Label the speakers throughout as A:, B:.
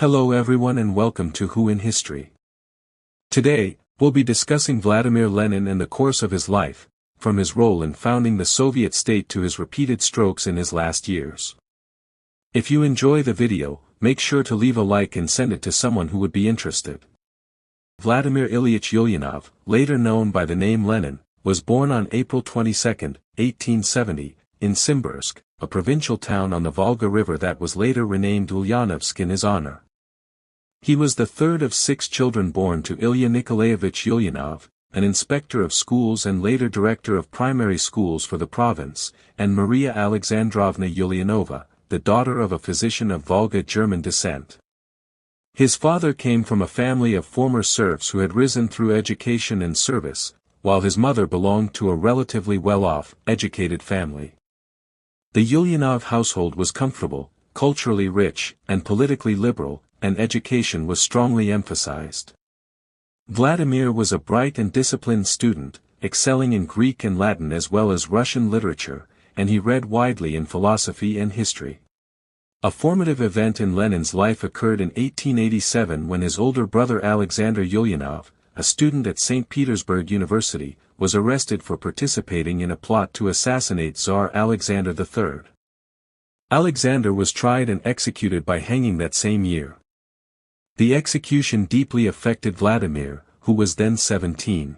A: Hello everyone and welcome to Who in History. Today, we'll be discussing Vladimir Lenin and the course of his life, from his role in founding the Soviet state to his repeated strokes in his last years. If you enjoy the video, make sure to leave a like and send it to someone who would be interested. Vladimir Ilyich Ulyanov, later known by the name Lenin, was born on April 22, 1870, in Simbirsk, a provincial town on the Volga River that was later renamed Ulyanovsk in his honor. He was the third of 6 children born to Ilya Nikolaevich Ulyanov, an inspector of schools and later director of primary schools for the province, and Maria Alexandrovna Ulyanova, the daughter of a physician of Volga German descent. His father came from a family of former serfs who had risen through education and service, while his mother belonged to a relatively well-off, educated family. The Ulyanov household was comfortable, culturally rich, and politically liberal, and education was strongly emphasized. Vladimir was a bright and disciplined student, excelling in Greek and Latin as well as Russian literature, and he read widely in philosophy and history. A formative event in Lenin's life occurred in 1887 when his older brother Alexander Ulyanov, a student at St. Petersburg University, was arrested for participating in a plot to assassinate Tsar Alexander III. Alexander was tried and executed by hanging that same year. The execution deeply affected Vladimir, who was then 17.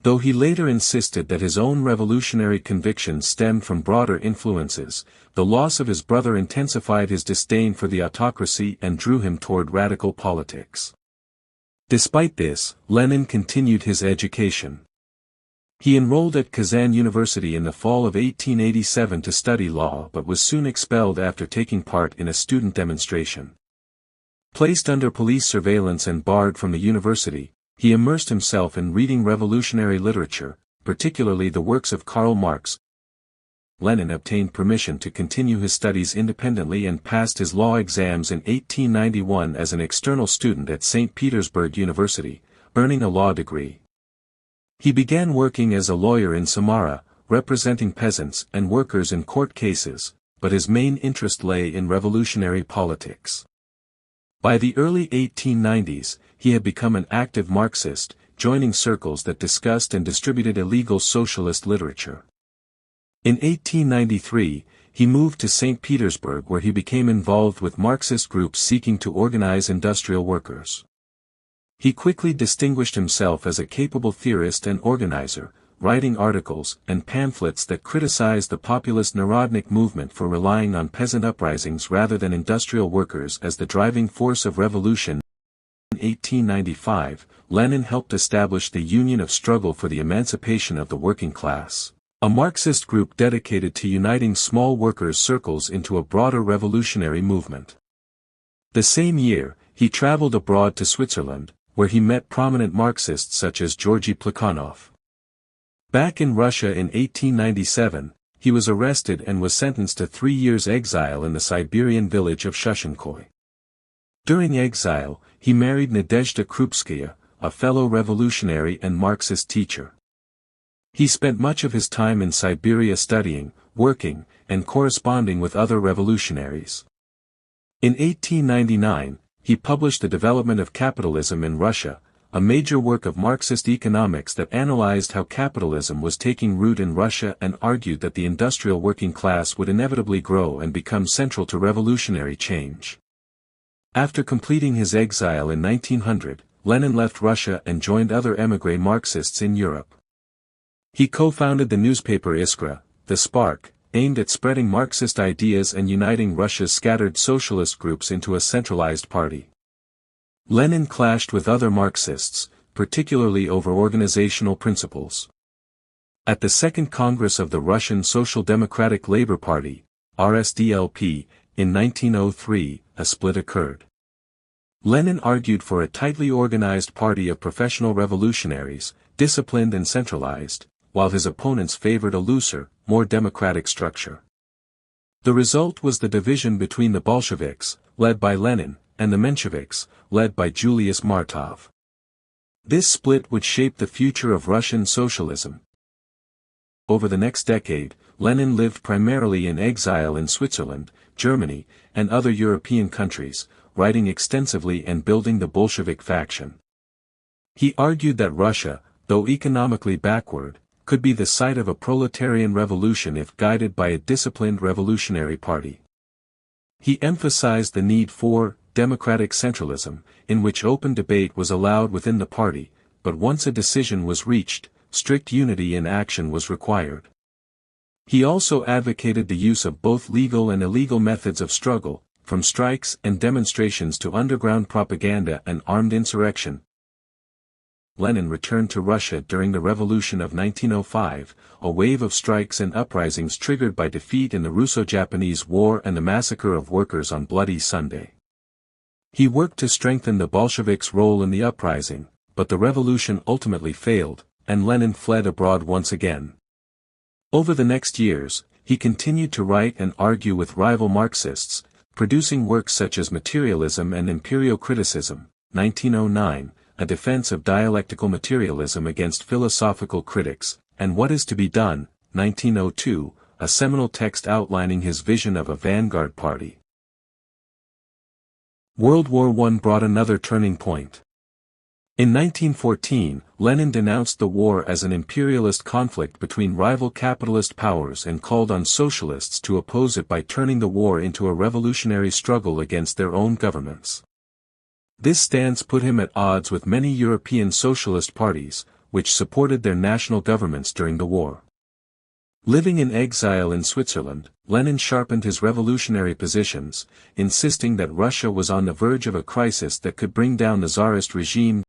A: Though he later insisted that his own revolutionary convictions stemmed from broader influences, the loss of his brother intensified his disdain for the autocracy and drew him toward radical politics. Despite this, Lenin continued his education. He enrolled at Kazan University in the fall of 1887 to study law but was soon expelled after taking part in a student demonstration. Placed under police surveillance and barred from the university, he immersed himself in reading revolutionary literature, particularly the works of Karl Marx. Lenin obtained permission to continue his studies independently and passed his law exams in 1891 as an external student at St. Petersburg University, earning a law degree. He began working as a lawyer in Samara, representing peasants and workers in court cases, but his main interest lay in revolutionary politics. By the early 1890s, he had become an active Marxist, joining circles that discussed and distributed illegal socialist literature. In 1893, he moved to St. Petersburg where he became involved with Marxist groups seeking to organize industrial workers. He quickly distinguished himself as a capable theorist and organizer, writing articles and pamphlets that criticized the populist Narodnik movement for relying on peasant uprisings rather than industrial workers as the driving force of revolution. In 1895, Lenin helped establish the Union of Struggle for the Emancipation of the Working Class, a Marxist group dedicated to uniting small workers' circles into a broader revolutionary movement. The same year, he traveled abroad to Switzerland, where he met prominent Marxists such as Georgy Plekhanov. Back in Russia in 1897, he was arrested and was sentenced to 3 years' exile in the Siberian village of Shushenkoy. During exile, he married Nadezhda Krupskaya, a fellow revolutionary and Marxist teacher. He spent much of his time in Siberia studying, working, and corresponding with other revolutionaries. In 1899, he published The Development of Capitalism in Russia, a major work of Marxist economics that analyzed how capitalism was taking root in Russia and argued that the industrial working class would inevitably grow and become central to revolutionary change. After completing his exile in 1900, Lenin left Russia and joined other émigré Marxists in Europe. He co-founded the newspaper Iskra, The Spark, aimed at spreading Marxist ideas and uniting Russia's scattered socialist groups into a centralized party. Lenin clashed with other Marxists, particularly over organizational principles. At the Second Congress of the Russian Social Democratic Labour Party, RSDLP, in 1903, a split occurred. Lenin argued for a tightly organized party of professional revolutionaries, disciplined and centralized, while his opponents favored a looser, more democratic structure. The result was the division between the Bolsheviks, led by Lenin, and the Mensheviks, led by Julius Martov. This split would shape the future of Russian socialism. Over the next decade, Lenin lived primarily in exile in Switzerland, Germany, and other European countries, writing extensively and building the Bolshevik faction. He argued that Russia, though economically backward, could be the site of a proletarian revolution if guided by a disciplined revolutionary party. He emphasized the need for democratic centralism, in which open debate was allowed within the party, but once a decision was reached, strict unity in action was required. He also advocated the use of both legal and illegal methods of struggle, from strikes and demonstrations to underground propaganda and armed insurrection. Lenin returned to Russia during the Revolution of 1905, a wave of strikes and uprisings triggered by defeat in the Russo-Japanese War and the massacre of workers on Bloody Sunday. He worked to strengthen the Bolsheviks' role in the uprising, but the revolution ultimately failed, and Lenin fled abroad once again. Over the next years, he continued to write and argue with rival Marxists, producing works such as Materialism and Empirio-Criticism, 1909, a defense of dialectical materialism against philosophical critics, and What is to be Done, 1902, a seminal text outlining his vision of a vanguard party. World War I brought another turning point. In 1914, Lenin denounced the war as an imperialist conflict between rival capitalist powers and called on socialists to oppose it by turning the war into a revolutionary struggle against their own governments. This stance put him at odds with many European socialist parties, which supported their national governments during the war. Living in exile in Switzerland, Lenin sharpened his revolutionary positions, insisting that Russia was on the verge of a crisis that could bring down the Tsarist regime.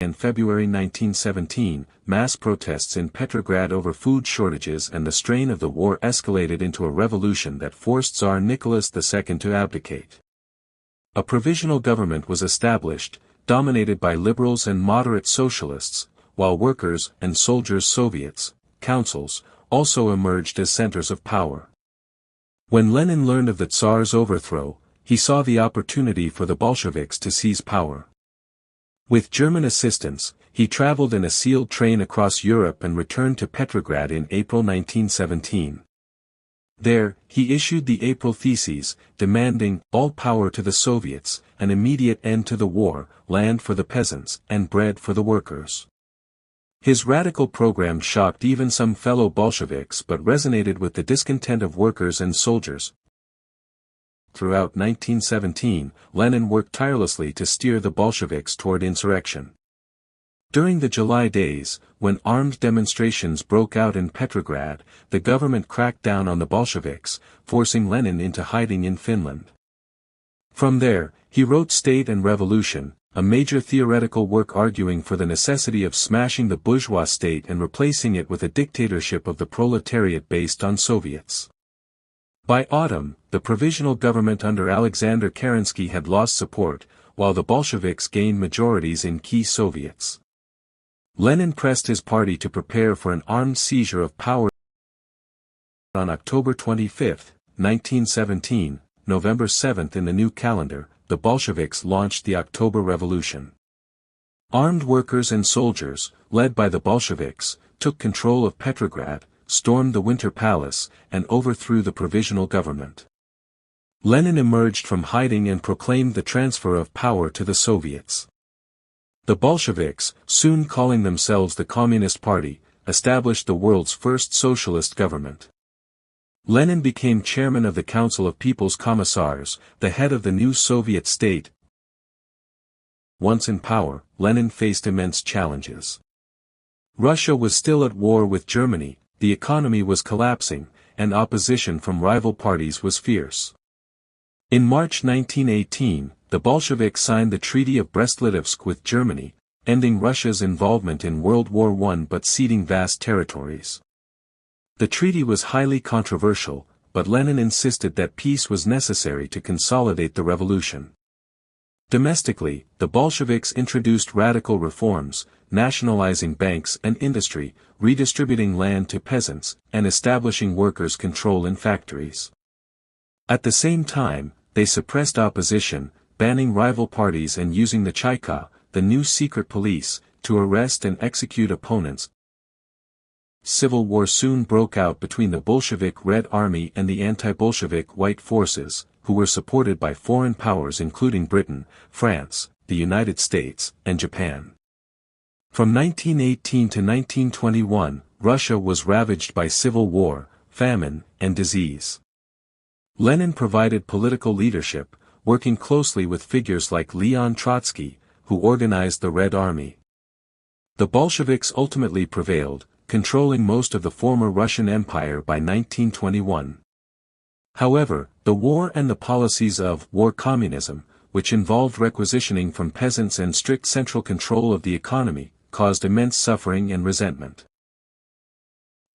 A: In February 1917, mass protests in Petrograd over food shortages and the strain of the war escalated into a revolution that forced Tsar Nicholas II to abdicate. A provisional government was established, dominated by liberals and moderate socialists, while workers' and soldiers' Soviets, councils, also emerged as centers of power. When Lenin learned of the Tsar's overthrow, he saw the opportunity for the Bolsheviks to seize power. With German assistance, he traveled in a sealed train across Europe and returned to Petrograd in April 1917. There, he issued the April Theses, demanding all power to the Soviets, an immediate end to the war, land for the peasants, and bread for the workers. His radical program shocked even some fellow Bolsheviks but resonated with the discontent of workers and soldiers. Throughout 1917, Lenin worked tirelessly to steer the Bolsheviks toward insurrection. During the July days, when armed demonstrations broke out in Petrograd, the government cracked down on the Bolsheviks, forcing Lenin into hiding in Finland. From there, he wrote State and Revolution, a major theoretical work arguing for the necessity of smashing the bourgeois state and replacing it with a dictatorship of the proletariat based on Soviets. By autumn, the provisional government under Alexander Kerensky had lost support, while the Bolsheviks gained majorities in key Soviets. Lenin pressed his party to prepare for an armed seizure of power. On October 25, 1917, November 7 in the new calendar, the Bolsheviks launched the October Revolution. Armed workers and soldiers, led by the Bolsheviks, took control of Petrograd, stormed the Winter Palace, and overthrew the provisional government. Lenin emerged from hiding and proclaimed the transfer of power to the Soviets. The Bolsheviks, soon calling themselves the Communist Party, established the world's first socialist government. Lenin became chairman of the Council of People's Commissars, the head of the new Soviet state. Once in power, Lenin faced immense challenges. Russia was still at war with Germany, the economy was collapsing, and opposition from rival parties was fierce. In March 1918, the Bolsheviks signed the Treaty of Brest-Litovsk with Germany, ending Russia's involvement in World War I but ceding vast territories. The treaty was highly controversial, but Lenin insisted that peace was necessary to consolidate the revolution. Domestically, the Bolsheviks introduced radical reforms, nationalizing banks and industry, redistributing land to peasants, and establishing workers' control in factories. At the same time, they suppressed opposition, banning rival parties and using the Chayka, the new secret police, to arrest and execute opponents. Civil war soon broke out between the Bolshevik Red Army and the anti-Bolshevik White Forces, who were supported by foreign powers including Britain, France, the United States, and Japan. From 1918 to 1921, Russia was ravaged by civil war, famine, and disease. Lenin provided political leadership, working closely with figures like Leon Trotsky, who organized the Red Army. The Bolsheviks ultimately prevailed, controlling most of the former Russian Empire by 1921. However, the war and the policies of war communism, which involved requisitioning from peasants and strict central control of the economy, caused immense suffering and resentment.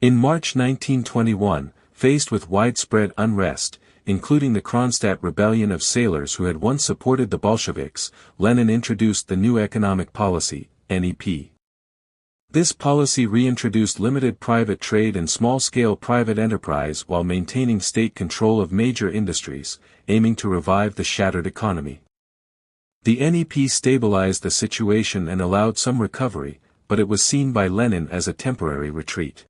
A: In March 1921, faced with widespread unrest, including the Kronstadt rebellion of sailors who had once supported the Bolsheviks, Lenin introduced the new economic policy, NEP. This policy reintroduced limited private trade and small-scale private enterprise while maintaining state control of major industries, aiming to revive the shattered economy. The NEP stabilized the situation and allowed some recovery, but it was seen by Lenin as a temporary retreat.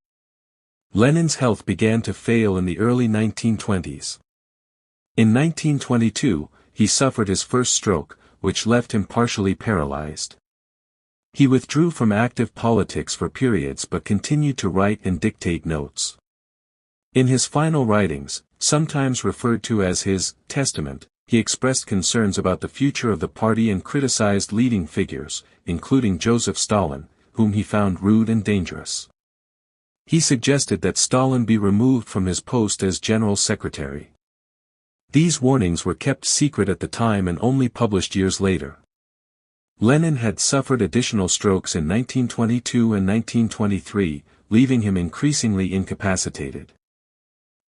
A: Lenin's health began to fail in the early 1920s. In 1922, he suffered his first stroke, which left him partially paralyzed. He withdrew from active politics for periods but continued to write and dictate notes. In his final writings, sometimes referred to as his testament, he expressed concerns about the future of the party and criticized leading figures, including Joseph Stalin, whom he found rude and dangerous. He suggested that Stalin be removed from his post as general secretary. These warnings were kept secret at the time and only published years later. Lenin had suffered additional strokes in 1922 and 1923, leaving him increasingly incapacitated.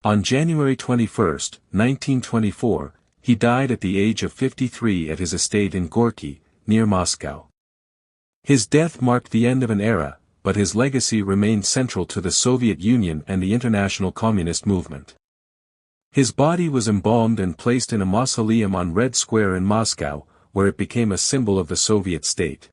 A: On January 21, 1924, he died at the age of 53 at his estate in Gorky, near Moscow. His death marked the end of an era, but his legacy remained central to the Soviet Union and the international communist movement. His body was embalmed and placed in a mausoleum on Red Square in Moscow, where it became a symbol of the Soviet state.